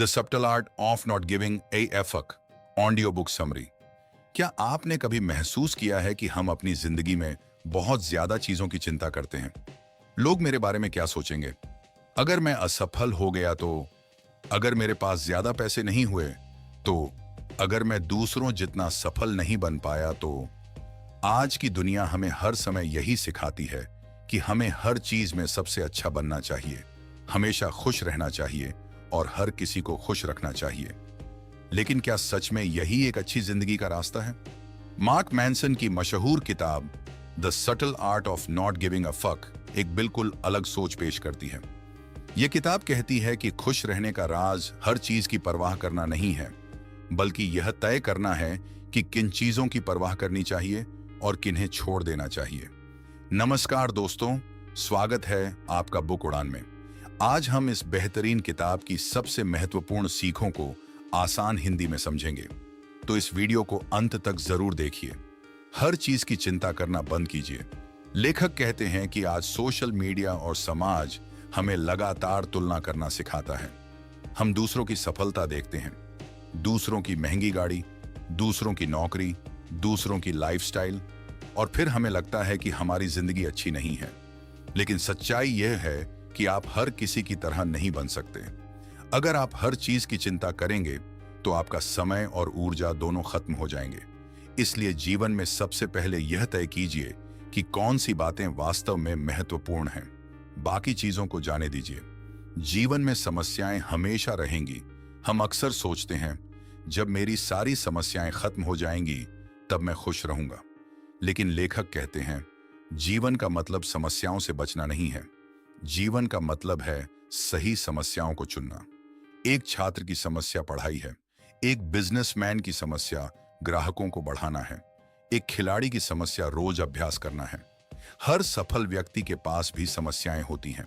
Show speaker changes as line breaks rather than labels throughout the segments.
The subtle art of not giving a fuck audio book summary. क्या आपने कभी महसूस किया है कि हम अपनी जिंदगी में बहुत ज्यादा चीजों की चिंता करते हैं? लोग मेरे बारे में क्या सोचेंगे? अगर मैं असफल हो गया तो? अगर मेरे पास ज्यादा पैसे नहीं हुए तो? अगर मैं दूसरों जितना सफल नहीं बन पाया तो? आज की दुनिया हमें हर समय यही सिखाती है कि हमें हर चीज में सबसे अच्छा बनना चाहिए, हमेशा खुश रहना चाहिए और हर किसी को खुश रखना चाहिए। लेकिन क्या सच में यही एक अच्छी जिंदगी का रास्ता है? मार्क मैनसन की मशहूर किताब the subtle art of not giving a fuck एक बिल्कुल अलग सोच पेश करती है। यह किताब कहती है कि खुश रहने का राज हर चीज की परवाह करना नहीं है, बल्कि यह तय करना है कि किन चीजों की परवाह करनी चाहिए और किन्हें छोड़ देना चाहिए। नमस्कार दोस्तों, स्वागत है आपका बुक उड़ान में। आज हम इस बेहतरीन किताब की सबसे महत्वपूर्ण सीखों को आसान हिंदी में समझेंगे, तो इस वीडियो को अंत तक जरूर देखिए। हर चीज की चिंता करना बंद कीजिए। लेखक कहते हैं कि आज सोशल मीडिया और समाज हमें लगातार तुलना करना सिखाता है। हम दूसरों की सफलता देखते हैं, दूसरों की महंगी गाड़ी, दूसरों की नौकरी, दूसरों की लाइफस्टाइल, और फिर हमें लगता है कि हमारी जिंदगी अच्छी नहीं है। लेकिन सच्चाई यह है कि आप हर किसी की तरह नहीं बन सकते। अगर आप हर चीज की चिंता करेंगे तो आपका समय और ऊर्जा दोनों खत्म हो जाएंगे। इसलिए जीवन में सबसे पहले यह तय कीजिए कि कौन सी बातें वास्तव में महत्वपूर्ण हैं। बाकी चीजों को जाने दीजिए। जीवन में समस्याएं हमेशा रहेंगी। हम अक्सर सोचते हैं, जब मेरी सारी समस्याएं खत्म हो जाएंगी तब मैं खुश रहूंगा। लेकिन लेखक कहते हैं, जीवन का मतलब समस्याओं से बचना नहीं है। जीवन का मतलब है सही समस्याओं को चुनना। एक छात्र की समस्या पढ़ाई है, एक बिजनेसमैन की समस्या ग्राहकों को बढ़ाना है, एक खिलाड़ी की समस्या रोज अभ्यास करना है। हर सफल व्यक्ति के पास भी समस्याएं होती हैं।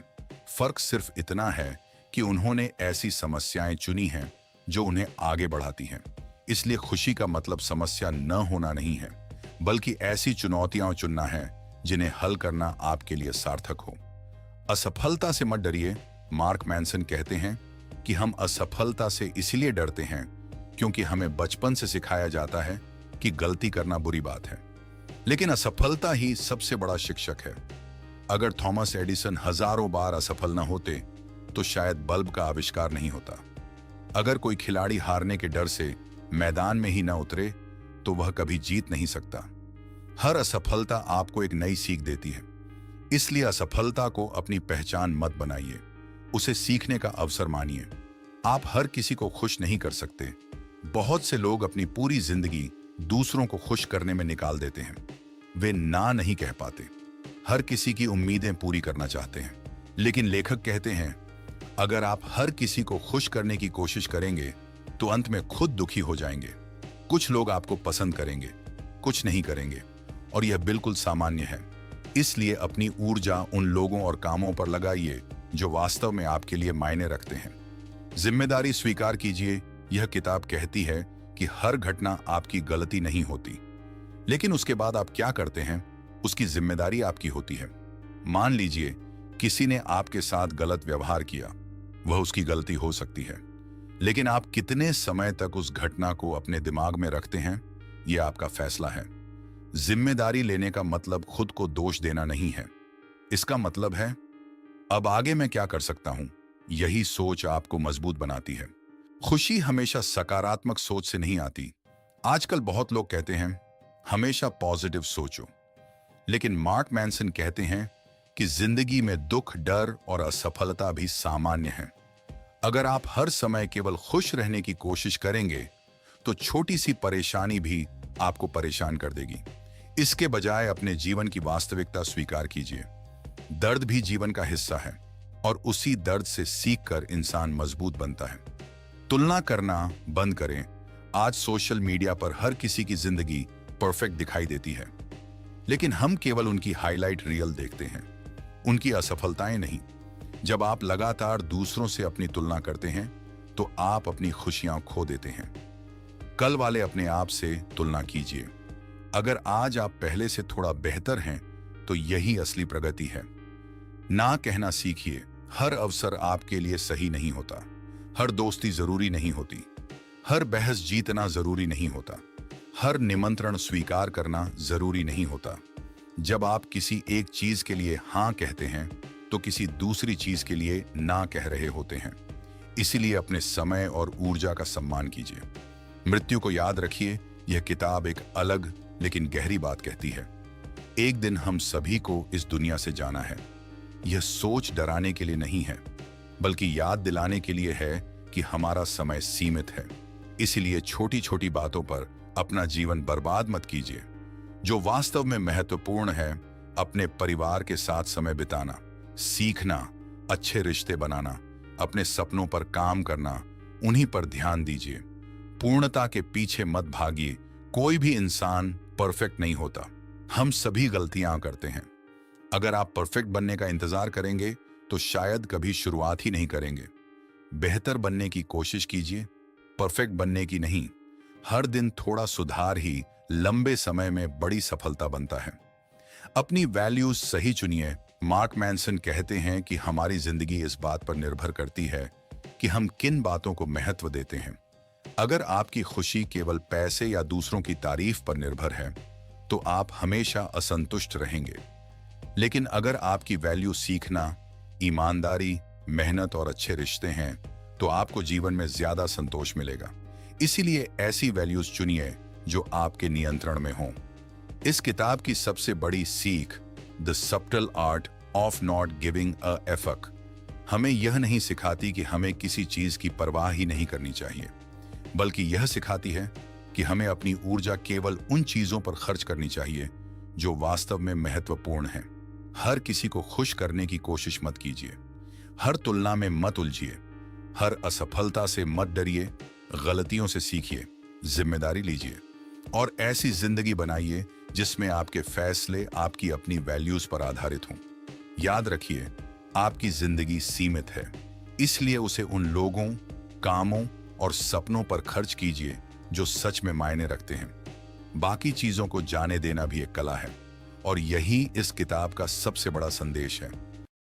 फर्क सिर्फ इतना है कि उन्होंने ऐसी समस्याएं चुनी हैं जो उन्हें आगे बढ़ाती हैं। इसलिए खुशी का मतलब समस्या न होना नहीं है, बल्कि ऐसी चुनौतियां चुनना है जिन्हें हल करना आपके लिए सार्थक हो। असफलता से मत डरिए। मार्क मैनसन कहते हैं कि हम असफलता से इसलिए डरते हैं क्योंकि हमें बचपन से सिखाया जाता है कि गलती करना बुरी बात है। लेकिन असफलता ही सबसे बड़ा शिक्षक है। अगर थॉमस एडिसन हजारों बार असफल न होते तो शायद बल्ब का आविष्कार नहीं होता। अगर कोई खिलाड़ी हारने के डर से मैदान में ही न उतरे तो वह कभी जीत नहीं सकता। हर असफलता आपको एक नई सीख देती है। इसलिए असफलता को अपनी पहचान मत बनाइए, उसे सीखने का अवसर मानिए। आप हर किसी को खुश नहीं कर सकते। बहुत से लोग अपनी पूरी जिंदगी दूसरों को खुश करने में निकाल देते हैं। वे ना नहीं कह पाते, हर किसी की उम्मीदें पूरी करना चाहते हैं। लेकिन लेखक कहते हैं, अगर आप हर किसी को खुश करने की कोशिश करेंगे तो अंत में खुद दुखी हो जाएंगे। कुछ लोग आपको पसंद करेंगे, कुछ नहीं करेंगे, और यह बिल्कुल सामान्य है। इसलिए अपनी ऊर्जा उन लोगों और कामों पर लगाइए जो वास्तव में आपके लिए मायने रखते हैं। जिम्मेदारी स्वीकार कीजिए। यह किताब कहती है कि हर घटना आपकी गलती नहीं होती, लेकिन उसके बाद आप क्या करते हैं उसकी जिम्मेदारी आपकी होती है। मान लीजिए किसी ने आपके साथ गलत व्यवहार किया, वह उसकी गलती हो सकती है, लेकिन आप कितने समय तक उस घटना को अपने दिमाग में रखते हैं, यह आपका फैसला है। जिम्मेदारी लेने का मतलब खुद को दोष देना नहीं है। इसका मतलब है, अब आगे मैं क्या कर सकता हूं। यही सोच आपको मजबूत बनाती है। खुशी हमेशा सकारात्मक सोच से नहीं आती। आजकल बहुत लोग कहते हैं, हमेशा पॉजिटिव सोचो, लेकिन मार्क मैनसन कहते हैं कि जिंदगी में दुख, डर और असफलता भी सामान्य है। अगर आप हर समय केवल खुश रहने की कोशिश करेंगे तो छोटी सी परेशानी भी आपको परेशान कर देगी। इसके बजाय अपने जीवन की वास्तविकता स्वीकार कीजिए। दर्द भी जीवन का हिस्सा है और उसी दर्द से सीखकर इंसान मजबूत बनता है। तुलना करना बंद करें। आज सोशल मीडिया पर हर किसी की जिंदगी परफेक्ट दिखाई देती है, लेकिन हम केवल उनकी हाईलाइट रील देखते हैं, उनकी असफलताएं नहीं। जब आप लगातार दूसरों से अपनी तुलना करते हैं तो आप अपनी खुशियां खो देते हैं। कल वाले अपने आप से तुलना कीजिए। अगर आज आप पहले से थोड़ा बेहतर हैं तो यही असली प्रगति है। ना कहना सीखिए, हर अवसर आपके लिए सही नहीं होता। हर दोस्ती जरूरी नहीं होती, हर बहस जीतना जरूरी नहीं होता, हर निमंत्रण स्वीकार करना जरूरी नहीं होता। जब आप किसी एक चीज के लिए हाँ कहते हैं तो किसी दूसरी चीज के लिए ना कह रहे होते हैं। इसीलिए अपने समय और ऊर्जा का सम्मान कीजिए। मृत्यु को याद रखिए, यह किताब एक अलग लेकिन गहरी बात कहती है। एक दिन हम सभी को इस दुनिया से जाना है। यह सोच डराने के लिए नहीं है, बल्कि याद दिलाने के लिए है कि हमारा समय सीमित है। इसलिए छोटी छोटी बातों पर अपना जीवन बर्बाद मत कीजिए। जो वास्तव में महत्वपूर्ण है, अपने परिवार के साथ समय बिताना, सीखना, अच्छे रिश्ते बनाना, अपने सपनों पर काम करना, उन्हीं पर ध्यान दीजिए। पूर्णता के पीछे मत भागिए। कोई भी इंसान परफेक्ट नहीं होता, हम सभी गलतियां करते हैं। अगर आप परफेक्ट बनने का इंतजार करेंगे तो शायद कभी शुरुआत ही नहीं करेंगे। बेहतर बनने की कोशिश कीजिए, परफेक्ट बनने की नहीं। हर दिन थोड़ा सुधार ही लंबे समय में बड़ी सफलता बनता है। अपनी वैल्यूज सही चुनिए। मार्क मैनसन कहते हैं कि हमारी जिंदगी इस बात पर निर्भर करती है कि हम किन बातों को महत्व देते हैं। अगर आपकी खुशी केवल पैसे या दूसरों की तारीफ पर निर्भर है तो आप हमेशा असंतुष्ट रहेंगे। लेकिन अगर आपकी वैल्यू सीखना, ईमानदारी, मेहनत और अच्छे रिश्ते हैं तो आपको जीवन में ज्यादा संतोष मिलेगा। इसीलिए ऐसी वैल्यूज चुनिए जो आपके नियंत्रण में हों। इस किताब की सबसे बड़ी सीख, the subtle art of not giving a fuck, हमें यह नहीं सिखाती कि हमें किसी चीज की परवाह ही नहीं करनी चाहिए, बल्कि यह सिखाती है कि हमें अपनी ऊर्जा केवल उन चीजों पर खर्च करनी चाहिए जो वास्तव में महत्वपूर्ण है। हर किसी को खुश करने की कोशिश मत कीजिए, हर तुलना में मत उलझिए, हर असफलता से मत डरिए, गलतियों से सीखिए, जिम्मेदारी लीजिए और ऐसी जिंदगी बनाइए जिसमें आपके फैसले आपकी अपनी वैल्यूज पर आधारित हों। याद रखिए, आपकी जिंदगी सीमित है, इसलिए उसे उन लोगों, कामों और सपनों पर खर्च कीजिए जो सच में मायने रखते हैं। बाकी चीजों को जाने देना भी एक कला है और यही इस किताब का सबसे बड़ा संदेश है।